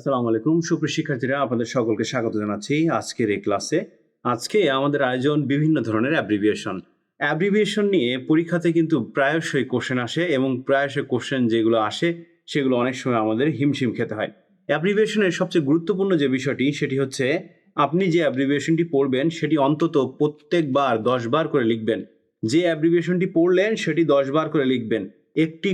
আসসালামু আলাইকুম সুপ্রিয় শিক্ষার্থীরা, আপনাদের সকলকে স্বাগত জানাচ্ছি আজকের এই ক্লাসে। আজকে আমাদের আয়োজন বিভিন্ন ধরনের অ্যাব্রিভিয়েশন নিয়ে পরীক্ষাতে কিন্তু প্রায়শই কোশ্চেন আসে এবং প্রায়শই কোশ্চেন যেগুলো আসে সেগুলো অনেক সময় আমাদের হিমশিম খেতে হয়। অ্যাব্রিভিয়েশনের সবচেয়ে গুরুত্বপূর্ণ যে বিষয়টি সেটি হচ্ছে আপনি যে অ্যাব্রিভিয়েশনটি পড়বেন সেটি অন্তত প্রত্যেকবার 10 বার করে লিখবেন। যে অ্যাব্রিভিয়েশনটি পড়লেন সেটি 10 বার করে লিখবেন। একটি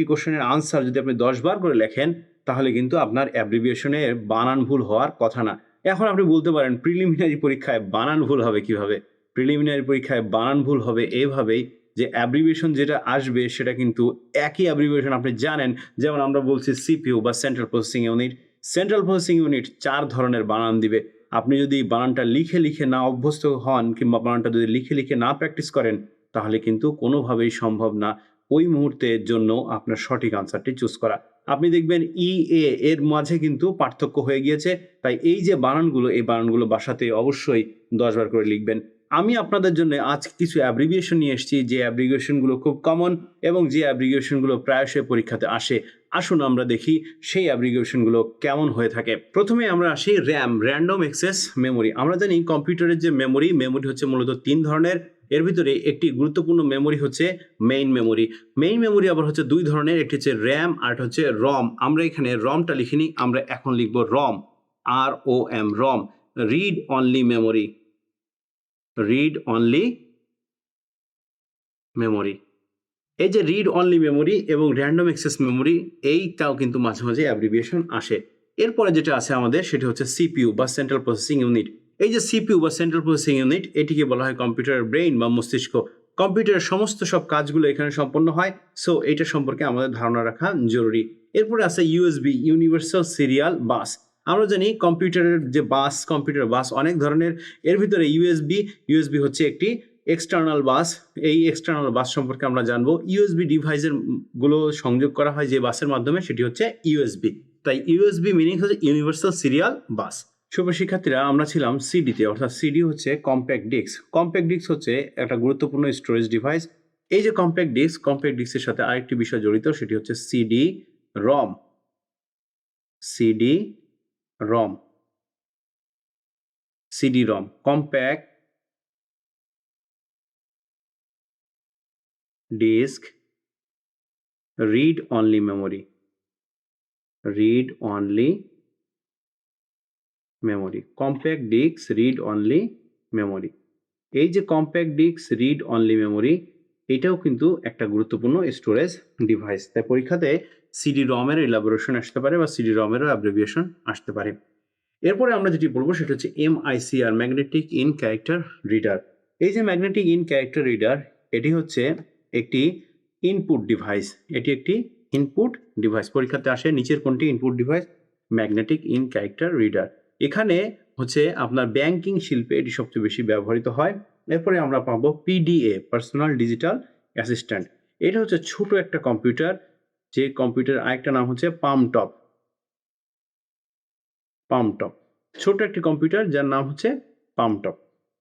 কোশ্চেনের আনসার যদি আপনি 10 বার করে লেখেন তাহলে কিন্তু আপনার অ্যাব্রিভিয়েশনের বানান ভুল হওয়ার কথা না। এখন আপনি বলতে পারেন প্রিলিমিনারি পরীক্ষায় বানান ভুল হবে কিভাবে? প্রিলিমিনারি পরীক্ষায় বানান ভুল হবে এভাবেই যে অ্যাব্রিভিয়েশন যেটা আসবে সেটা কিন্তু একই অ্যাব্রিভিয়েশন আপনি জানেন। যেমন আমরা বলছি সিপিইউ বা central processing unit. Central processing unit ৪ ধরনের বানান দিবে। আপনি যদি বানানটা লিখে না অভ্যস্ত হন কিংবা বানানটা যদি লিখে না প্র্যাকটিস করেন তাহলে কিন্তু কোনোভাবেই সম্ভব না ওই মুহূর্তের জন্য আপনার সঠিক আনসারটি চুজ করা। আপনি দেখবেন ই-এ এর মাঝে কিন্তু পার্থক্য হয়ে গিয়েছে। তাই এই যে বানানগুলো, এই বানানগুলো বাসাতে অবশ্যই ১০ বার করে লিখবেন। আমি আপনাদের জন্য আজ কিছু অ্যাব্রিভিয়েশন নিয়ে এসেছি যে অ্যাব্রিভিয়েশনগুলো খুব কমন এবং যে অ্যাব্রিভিয়েশনগুলো প্রায়শই পরীক্ষাতে আসে। আসুন আমরা দেখি সেই অ্যাব্রিভিয়েশনগুলো কেমন হয়ে থাকে। প্রথমে আমরা আসি RAM, র্যান্ডম অ্যাক্সেস মেমোরি। আমরা জানি কম্পিউটারের যে মেমোরি হচ্ছে মূলত ৩ ধরনের। এর ভিতরে একটি গুরুত্বপূর্ণ মেমোরি হচ্ছে মেইন মেমোরি। মেইন মেমোরি আবার হচ্ছে ২ ধরনের, একটি হচ্ছে RAM আর একটা হচ্ছে ROM। আমরা এখানে ROM-টা লিখিনি, আমরা এখন লিখব ROM, ROM, ROM, read only memory, read only memory. এই যে রিড অনলি মেমোরি এবং র্যান্ডম অ্যাক্সেস মেমোরি এইটাও কিন্তু মাঝে মাঝে অ্যাব্রিভিয়েশন আসে। এরপরে যেটা আছে আমাদের সেটি হচ্ছে সিপিইউ বা সেন্ট্রাল প্রসেসিং ইউনিট। এই যে সিপিইউ বা সেন্ট্রাল প্রসেসিং ইউনিট এটিকে বলা হয় কম্পিউটারের ব্রেইন বা মস্তিষ্ক। কম্পিউটারের সমস্ত সব কাজগুলো এখানে সম্পন্ন হয়। সো এটা সম্পর্কে আমাদের ধারণা রাখা জরুরি। এরপরে আছে ইউএসবি, ইউনিভার্সাল সিরিয়াল বাস। আমরা জানি কম্পিউটারের যে কম্পিউটার বাস অনেক ধরনের। এর ভিতরে ইউএসবি হচ্ছে একটি এক্সটার্নাল বাস। এই এক্সটার্নাল বাস সম্পর্কে আমরা জানবো। ইউএসবি ডিভাইসের গুলো সংযোগ করা হয় যে বাসের মাধ্যমে সেটি হচ্ছে ইউএসবি। তাই ইউএসবি মিনিং হচ্ছে ইউনিভার্সাল সিরিয়াল বাস। শুভ শিক্ষার্থীরা, আমরা ছিলাম সিডিতে, অর্থাৎ সিডি হচ্ছে কম্প্যাক্ট ডিস্ক। কম্প্যাক্ট ডিস্ক হচ্ছে একটা গুরুত্বপূর্ণ স্টোরেজ ডিভাইস। এই যে কম্প্যাক্ট ডিস্কের সাথে আরেকটি বিষয় জড়িত সেটি হচ্ছে CD ROM, CD ROM, CD ROM, compact disc read only memory, read only memory, compact disc read only memory. এই যে compact disc read only memory এটাও কিন্তু একটা গুরুত্বপূর্ণ স্টোরেজ ডিভাইস। তাই পরীক্ষাতে সিডি রমের এলাবোরেশন আসতে পারে বা সিডি রমেরও অ্যাব্রিভিয়েশন আসতে পারে। এরপরে আমরা যেটি বলবো সেটা হচ্ছে MICR, magnetic in character reader. এই যে ম্যাগনেটিক ইন ক্যারেক্টার রিডার এটি হচ্ছে একটি ইনপুট ডিভাইস। এটি একটি ইনপুট ডিভাইস। পরীক্ষাতে আসে নিচের কোনটি input device? Magnetic in character reader. এখানে হচ্ছে আপনার ব্যাংকিং শিল্পে এটি সবচেয়ে বেশি ব্যবহৃত হয়। এরপরে আমরা পাবো PDA, পার্সোনাল ডিজিটাল অ্যাসিস্ট্যান্ট। এটা হচ্ছে ছোট একটা কম্পিউটার, যে কম্পিউটার আরেকটা নাম হচ্ছে পামটপ। পামটপ, ছোট একটি কম্পিউটার যার নাম হচ্ছে পামটপ।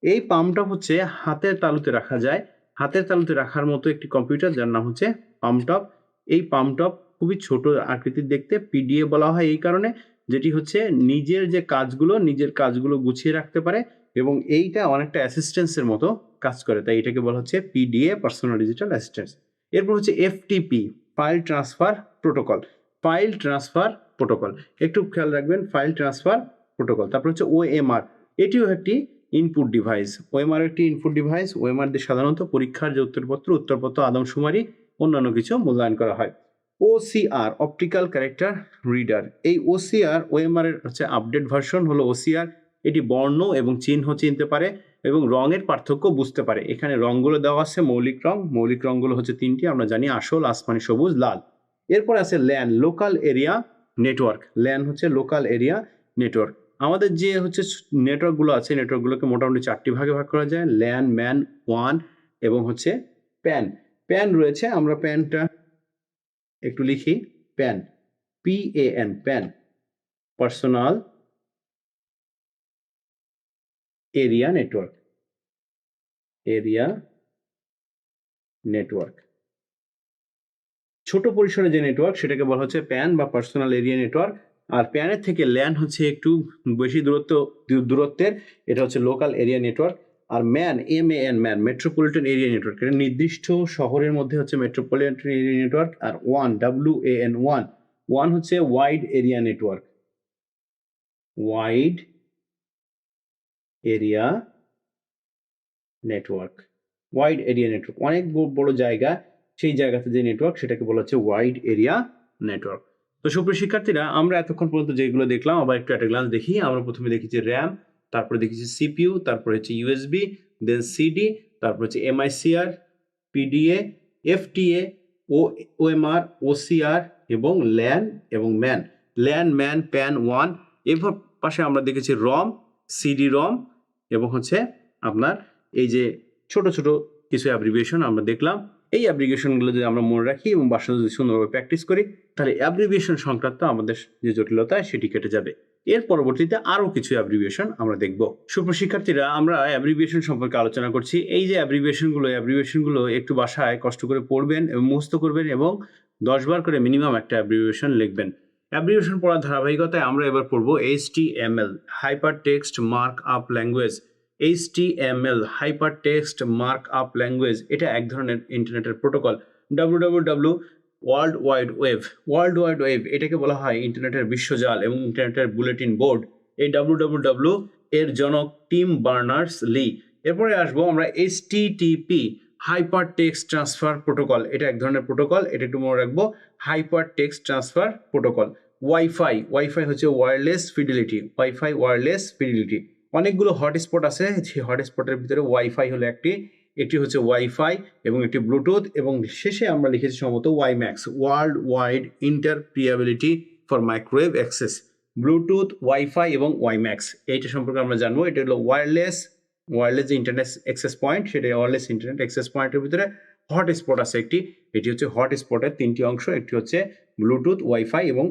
এই পামটপ হচ্ছে হাতের তালুতে রাখা যায়। হাতের তালুতে রাখার মতো একটি কম্পিউটার যার নাম হচ্ছে পামটপ। এই পামটপ খুবই ছোট আকৃতির দেখতে। পিডিএ বলা হয় এই কারণে, যেটি হচ্ছে নিজের কাজগুলো গুছিয়ে রাখতে পারে এবং এইটা অনেকটা অ্যাসিস্ট্যান্সের মতো কাজ করে। তাই এটাকে বলা হচ্ছে পিডিএ, পার্সোনাল ডিজিটাল অ্যাসিস্ট্যান্স। এরপর হচ্ছে FTP, file transfer protocol. File transfer protocol, একটু খেয়াল রাখবেন, ফাইল ট্রান্সফার প্রোটোকল। তারপর হচ্ছে ওএমআর, এটিও একটি ইনপুট ডিভাইস। ওএমআর একটি ইনপুট ডিভাইস। ওএমআর দিয়ে সাধারণত পরীক্ষার যে উত্তরপত্র আদমশুমারি অন্যান্য কিছু মূল্যায়ন করা হয়। OCR, optical character reader. এই ওসিআর, ওএমআর এর হচ্ছে আপডেট ভার্সন হলো ওসিআর। এটি বর্ণ এবং চিহ্ন চিনতে পারে এবং রঙের পার্থক্য বুঝতে পারে। এখানে রঙগুলো দেওয়া আছে মৌলিক রঙগুলো হচ্ছে ৩টি, আমরা জানি আসল, আসমানি, সবুজ, লাল। এরপর আছে LAN, local area network. LAN হচ্ছে লোকাল এরিয়া নেটওয়ার্ক। আমাদের যে হচ্ছে নেটওয়ার্কগুলো আছে, নেটওয়ার্কগুলোকে মোটামুটি 4টি ভাগে ভাগ করা যায়: ল্যান, ম্যান, ওয়ান এবং হচ্ছে প্যান। প্যান রয়েছে, আমরা প্যানটা একটু লিখি। Pan, PAN, pan, personal area network, area network. ছোট পরিসরে যে নেটওয়ার্ক সেটাকে বলা হচ্ছে প্যান বা পার্সোনাল এরিয়া নেটওয়ার্ক। আর প্যানের থেকে ল্যান হচ্ছে একটু বেশি দূরত্বের, এটা হচ্ছে লোকাল এরিয়া নেটওয়ার্ক। আর man, MAN, MAN metropolitan area network, এটা নির্দিষ্ট শহরের মধ্যে হচ্ছে মেট্রোপলিটন এরিয়া নেটওয়ার্ক। আর WAN, ওয়ান হচ্ছে wide area network, wide area network, wide area network, অনেক বড় জায়গা, সেই জায়গাতে যে নেটওয়ার্ক সেটাকে বলা হচ্ছে ওয়াইড এরিয়া নেটওয়ার্ক। তো সুপ্রিয় শিক্ষার্থীরা, আমরা এতক্ষণ পর্যন্ত যেগুলো দেখলাম আবার একটু একটা গ্লান্স দেখি। আমরা প্রথমে দেখেছি র্যাম, তারপরে দেখেছি CPU, তারপরে হচ্ছে USB, দেন CD, তারপর হচ্ছে MICR, PDA, FTA, OMR, OCR এবং LAN এবং MAN, LAN, MAN, PAN, WAN। এরপর পাশে আমরা দেখেছি ROM, CD-ROM এবং হচ্ছে আপনার এই যে ছোট ছোট কিছু অ্যাব্রিভিয়েশন আমরা দেখলাম। এই অ্যাব্রিভিয়েশনগুলো যদি আমরা মনে রাখি এবং বাসায় যদি সুন্দরভাবে প্র্যাকটিস করি, তাহলে অ্যাব্রিভিয়েশন সংক্রান্ত আমাদের যে জটিলতা সেটি কেটে যাবে। এর পরবর্তীতে আরও কিছু অ্যাব্রিভিয়েশন আমরা দেখব। সুপ্রিয় শিক্ষার্থীরা, আমরা অ্যাব্রিভিয়েশন সম্পর্কে আলোচনা করছি। এই যে অ্যাব্রিভিয়েশনগুলো একটু বাসায় কষ্ট করে পড়বেন এবং মুখস্থ করবেন এবং 10 বার করে মিনিমাম একটা অ্যাব্রিভিয়েশন লিখবেন। অ্যাব্রিভিয়েশন পড়ার ধারাবাহিকতায় আমরা এবার পড়ব HTML, hyper text mark up language. HTML, hyper text mark up language, এটা এক ধরনের ইন্টারনেটের protocol. www, world wide web, এটাকে বলা হয় ইন্টারনেটের বিশ্বজাল এবং ইন্টারনেটের বুলেটিন বোর্ড। এই www এর জনক টিম বার্নার্স লি। এরপরে আসবো আমরা HTTP, hyper text transfer protocol, এটা এক ধরনের প্রোটোকল, এটা একটু মনে রাখবো, hyper text transfer protocol. Wifi হচ্ছে ওয়্যারলেস ফিডিলিটি। অনেকগুলো হটস্পট আছে, সেই হটস্পটের ভিতরে ওয়াইফাই হলো একটি হচ্ছে ওয়াইফাই এবং একটি ব্লুটুথ, এবং শেষে আমরা লিখেছি সম্ভবত WiMAX, world wide interoperability for microwave access. Bluetooth, wifi এবং ওয়াইম্যাক্স, এইটা সম্পর্কে আমরা জানবো। এটা হলো ওয়্যারলেস যে ইন্টারনেট অ্যাক্সেস পয়েন্ট, সেটা ওয়্যারলেস ইন্টারনেট অ্যাক্সেস পয়েন্টের ভিতরে হটস্পট আছে এটি হচ্ছে হটস্পটের 3টি অংশ, একটি হচ্ছে ব্লুটুথ, ওয়াইফাই এবং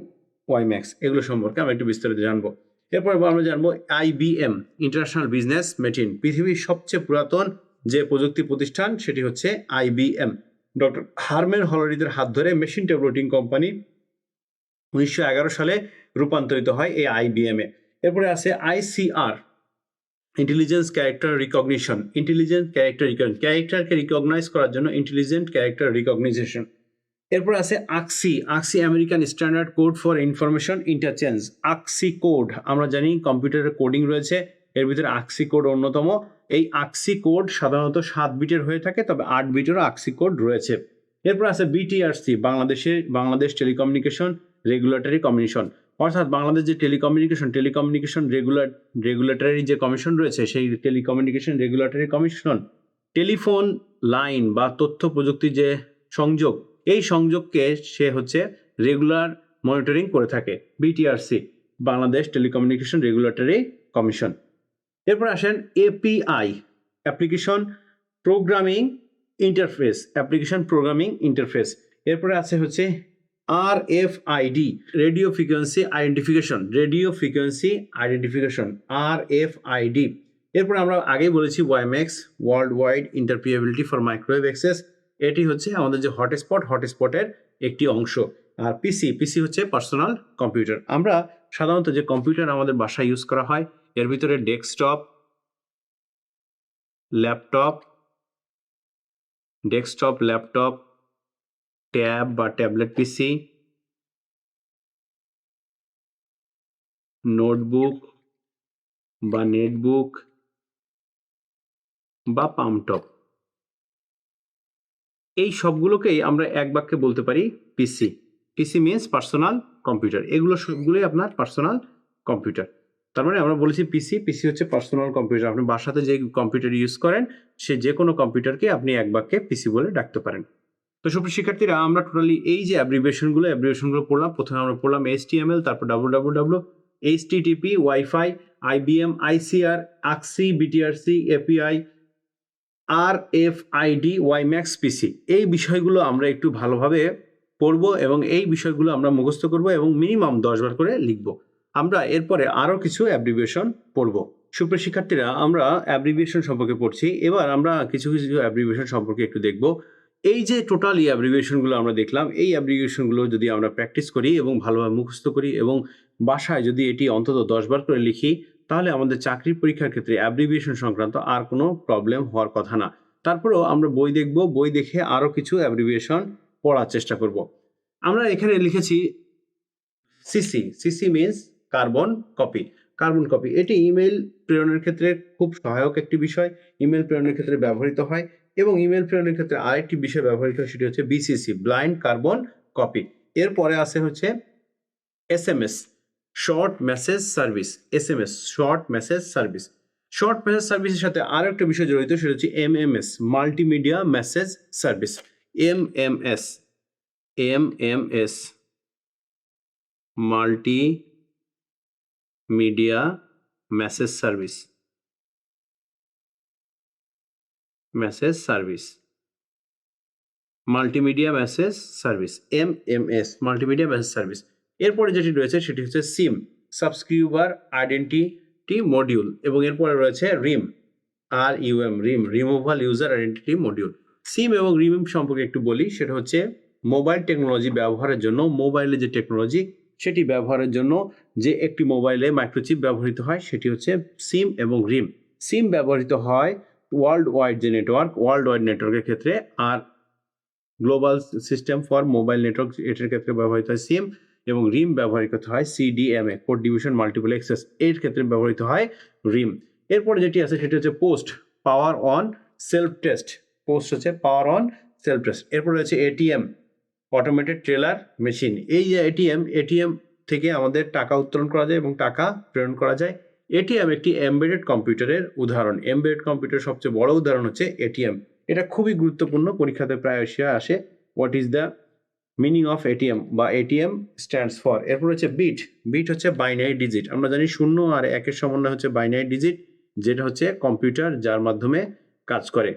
ওয়াইম্যাক্স। এগুলো সম্পর্কে আমরা একটু বিস্তারিত জানবো। এরপর আমরা জানবো IBM, ইন্টারন্যাশনাল বিজনেস মেশিন, পৃথিবীর সবচেয়ে পুরাতন যে প্রযুক্তি প্রতিষ্ঠান সেটি হচ্ছে IBM। ডক্টর হারম্যান হলরিদের হাত ধরে মেশিন ডেভেলপিং কোম্পানি 1911 সালে রূপান্তরিত হয় এই IBM-এ। এরপরে আছে ICR, ইন্টেলিজেন্স ক্যারেক্টার রিকগনিশন, ক্যারেক্টারকে রিকগনাইজ করার জন্য ইন্টেলিজেন্ট ক্যারেক্টার রিকগনাইজেশন। এরপর আছে AXI, American standard code for information interchange. AXI code, আমরা জানি কম্পিউটারের কোডিং রয়েছে, এর ভিতরে AXI কোড অন্যতম। এই AXI কোড সাধারণত 7 বিটের হয়ে থাকে, তবে 8 বিটেরও AXI কোড রয়েছে। এরপর আছে BTRC, Bangladesh telecommunication regulatory commission, অর্থাৎ বাংলাদেশ যে টেলিকমিউনিকেশন রেগুলেটরি যে কমিশন রয়েছে, সেই telecommunication regulatory commission telephone line বা তথ্য প্রযুক্তির যে সংযোগ, এই সংযোগকে সে হচ্ছে রেগুলার মনিটরিং করে থাকে। BTRC, Bangladesh telecommunication regulatory commission. এরপর আসেন API, অ্যাপ্লিকেশন প্রোগ্রামিং ইন্টারফেস। এরপরে আছে হচ্ছে RFID, radio frequency identification, RFID। এরপর আমরা আগেই বলেছি WiMAX, world wide interoperability for microwave access, এটি হচ্ছে আমাদের যে হটস্পটের একটি অংশ। আর পিসি হচ্ছে পার্সোনাল কম্পিউটার। আমরা সাধারণত যে কম্পিউটার আমাদের বাসায় ইউজ করা হয়, এর ভিতরে ডেস্কটপ, ল্যাপটপ, ট্যাব বা ট্যাবলেট পিসি, নোটবুক বা নেটবুক বা পামটপ, এই সবগুলোকেই আমরা এক বাক্যে বলতে পারি পিসি মিনস পার্সোনাল কম্পিউটার। এগুলো সবগুলোই আপনার পার্সোনাল কম্পিউটার। তার মানে আমরা বলেছি পিসি হচ্ছে পার্সোনাল কম্পিউটার। আপনি বাসাতে যে কম্পিউটার ইউজ করেন, সে যে কোনো কম্পিউটারকে আপনি এক বাক্যে পিসি বলে ডাকতে পারেন। তো সুপ্রিয় শিক্ষার্থীরা, আমরা টোটালি এই যে অ্যাব্রিভিয়েশনগুলো পড়লাম। প্রথমে আমরা পড়লাম HTML, তারপর www, HTTP, wifi, IBM, ICR, AXI, BTRC, API, RFID, WiMAX, PC. এই বিষয়গুলো আমরা একটু ভালোভাবে পড়ব এবং এই বিষয়গুলো আমরা মুখস্থ করব এবং মিনিমাম 10 বার করে লিখব। আমরা এরপরে আরও কিছু অ্যাব্রিভিয়েশন পড়ব। সুপ্রিয় শিক্ষার্থীরা, আমরা অ্যাব্রিভিয়েশন সম্পর্কে পড়ছি। এবার আমরা কিছু অ্যাব্রিভিয়েশন সম্পর্কে একটু দেখব। এই যে টোটাল এই অ্যাব্রিভিয়েশনগুলো আমরা দেখলাম, এই অ্যাব্রিভিয়েশনগুলো যদি আমরা প্র্যাকটিস করি এবং ভালোভাবে মুখস্থ করি এবং বাসায় যদি এটি অন্তত ১০ বার করে লিখি, তাহলে আমাদের চাকরির পরীক্ষার ক্ষেত্রে অ্যাব্রিভিয়েশন সংক্রান্ত আর কোনো প্রবলেম হওয়ার কথা না। তারপরেও আমরা বই দেখব, বই দেখে আরও কিছু অ্যাব্রিভিয়েশন পড়ার চেষ্টা করব। আমরা এখানে লিখেছি CC. CC means carbon copy. Carbon copy এটি ইমেইল প্রেরণের ক্ষেত্রে খুব সহায়ক একটি বিষয়। ইমেইল প্রেরণের ক্ষেত্রে ব্যবহৃত হয় এবং ইমেইল প্রেরণের ক্ষেত্রে আরেকটি বিষয় ব্যবহৃত হয়, সেটি হচ্ছে বিসিসি, ব্লাইন্ড কার্বন কপি। এরপরে আছে হচ্ছে SMS, short message service. SMS, short message service. Short message সার্ভিসের সাথে আরও একটা বিষয় জড়িত, সেটা হচ্ছে MMS, multimedia message service. MMS, MMS multi media message service. Message service, multimedia message service, MMS, multimedia message service. এরপরে যেটি রয়েছে সেটি হচ্ছে সিম, সাবস্ক্রাইবার আইডেন্টিটি মডিউল, এবং এরপরে রয়েছে রিম, RUM, রিম, রিমুভাল ইউজার আইডেন্টিটি মডিউল। সিম এবং রিম সম্পর্কে একটু বলি, সেটা হচ্ছে মোবাইল টেকনোলজি ব্যবহারের জন্য, মোবাইলে যে টেকনোলজি সেটি ব্যবহারের জন্য যে একটি মোবাইলে মাইক্রোচিপ ব্যবহৃত হয়, সেটি হচ্ছে সিম এবং রিম। সিম ব্যবহৃত হয় ওয়ার্ল্ড ওয়াইড যে নেটওয়ার্ক, ওয়ার্ল্ড ওয়াইড নেটওয়ার্কের ক্ষেত্রে, আর global system for mobile network এটার ক্ষেত্রে ব্যবহৃত হয় সিম, এবং রিম ব্যবহৃত হয় CDMA, code division multiple access, এর ক্ষেত্রে ব্যবহৃত হয় রিম। এরপরে যেটি আছে সেটি হচ্ছে post, power on self test. Post হচ্ছে পাওয়ার অন সেলফ টেস্ট। এরপরে রয়েছে ATM, অটোমেটেড টেলার মেশিন। এই যে এটিএম থেকে আমাদের টাকা উত্তোলন করা যায় এবং টাকা প্রেরণ করা যায়। এটিএম একটি এমবেডেড কম্পিউটারের উদাহরণ। এমবেডেড কম্পিউটার সবচেয়ে বড় উদাহরণ হচ্ছে এটিএম। এটা খুবই গুরুত্বপূর্ণ, পরীক্ষাতে প্রায়শই আসে। What is the meaning of ATM বা এটিএম স্ট্যান্ডস ফর। এরপর হচ্ছে বিট। বিট হচ্ছে বাইনারি ডিজিট। আমরা জানি 0 আর 1-এর সমন্বয় হচ্ছে বাইনারি ডিজিট, যেটা হচ্ছে কম্পিউটার যার মাধ্যমে কাজ করে।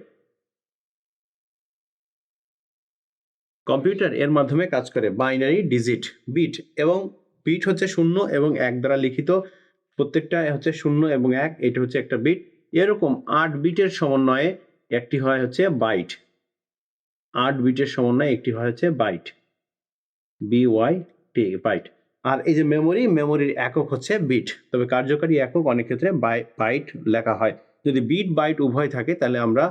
কম্পিউটার এর মাধ্যমে কাজ করে, বাইনারি ডিজিট বিট। এবং বিট হচ্ছে 0 এবং 1 দ্বারা লিখিত, প্রত্যেকটা হচ্ছে 0 এবং 1, এটা হচ্ছে একটা বিট। এরকম 8 বিটের সমন্বয়ে একটি হয় হচ্ছে বাইট। 8 বিটের সমন্বয়ে একটি হয় হচ্ছে বাইট, BYT, বাইট। আর এই যে মেমোরি, মেমোরির একক হচ্ছে বিট, তবে কার্যকারী একক অনেক ক্ষেত্রে বাইট লেখা হয়। যদি বিট বাইট উভয় থাকে তাহলে আমরা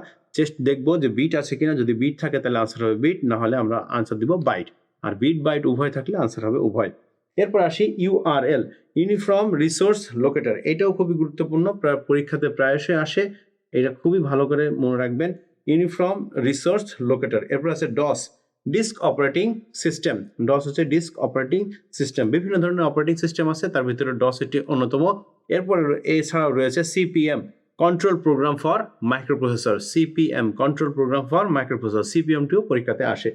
দেখবো যে বিট আছে কিনা। যদি বিট থাকে তাহলে আনসার হবে বিট, না হলে আমরা আনসার দিব বাইট। আর বিট বাইট উভয় থাকলে আনসার হবে উভয়। এরপর আসি URL, ইউনিফর্ম রিসোর্স লোকেটর। এটাও খুবই গুরুত্বপূর্ণ, পরীক্ষাতে প্রায়শই আসে, এটা খুবই ভালো করে মনে রাখবেন। Uniform resource locator. এরপর আছে DOS, disk operating system. DOS হচ্ছে ডিস্ক অপারেটিং সিস্টেম। বিভিন্ন ধরনের অপারেটিং সিস্টেম আছে, তার ভিতরে ডস একটি অন্যতম। এরপরে এছাড়াও রয়েছে CPM, control program for microprocessor. CPM, control program for microprocessor. CPM-টিও পরীক্ষাতে আসে।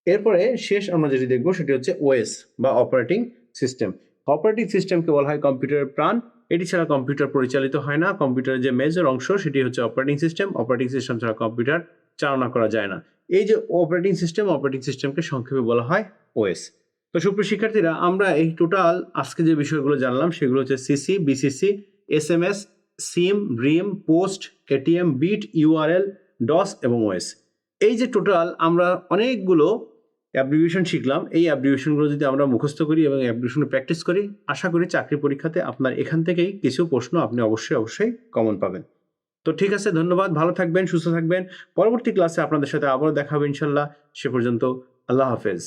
এরপরে শেষ আমরা যেটি দেখবো সেটি হচ্ছে OS বা অপারেটিং সিস্টেম। অপারেটিং সিস্টেমকে বলা হয় কম্পিউটারের প্রাণ। এটি ছাড়া কম্পিউটার পরিচালিত হয় না। কম্পিউটারের যে মেজর অংশ সেটি হচ্ছে অপারেটিং সিস্টেম। অপারেটিং সিস্টেম ছাড়া কম্পিউটার চালনা করা যায় না। এই যে অপারেটিং সিস্টেমকে সংক্ষেপে বলা হয় OS। তো সুপ্রিয় শিক্ষার্থীরা, আমরা এই টোটাল আজকে যে বিষয়গুলো জানলাম সেগুলো হচ্ছে CC, BCC, SMS, SIM, RIM, POST, ATM, bit, URL, DOS এবং OS। এই যে টোটাল আমরা অনেকগুলো অ্যাব্রিভিয়েশন শিখলাম। এই অ্যাব্রিভিয়েশনগুলো যদি আমরা মুখস্থ করি এবং অ্যাব্রিভিয়েশন প্র্যাকটিস করি, আশা করি চাকরি পরীক্ষাতে আপনার এখান থেকেই কিছু প্রশ্ন আপনি অবশ্যই কমন পাবেন। তো ঠিক আছে, ধন্যবাদ, ভালো থাকবেন, সুস্থ থাকবেন। পরবর্তী ক্লাসে আপনাদের সাথে আবারও দেখা হবে ইনশাল্লাহ। সে পর্যন্ত আল্লাহ হাফেজ।